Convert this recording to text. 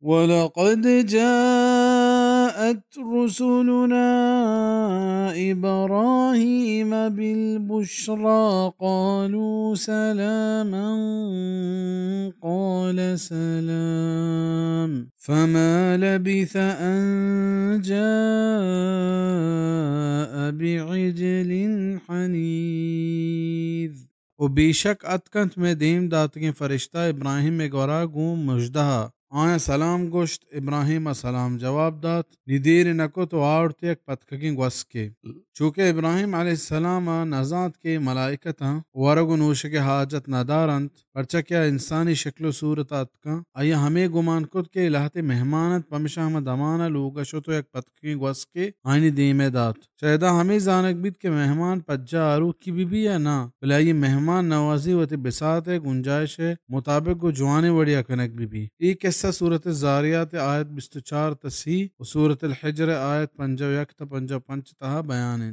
वलक़द जाअत रुसुलुना इब्राहीम बिलबुश्रा क़ालू सलामन क़ाल सलाम फमा लबिथ अन जाअ बिइज्लिन हनीज़। वो बेशक अतकंत में देम दात के फरिश्ता इब्राहिम में गौरा गूं मुजदहा आया सलाम गोश्त इब्राहिम सलाम जवाब दात निदेर नको तो आवड़ते एक पतककी गस के चूँकि इब्राहिम अलैहिस्सलाम नजात के मलाइकत वरगु नूश के हाजत नदारंत परचा क्या इंसानी शक्ल सूरत का आया हमें गुमान कुद के लहते मेहमानत पमिशा हम दमाना लोगशो तो एक पतककी गस के आनी दीमे दात शायदा हमें जानक बीत के मेहमान पज्जा आरू की बीबी या ना भला ये मेहमान नवाजी वती बिसात है गुंजाइश है मुताबिक को जवानी वड़िया कनक बीबी एक किस्सा सूरत ज़ारियात आयत 24 तसी और सूरत अल हिज्र आयत 51 तहा बयान है।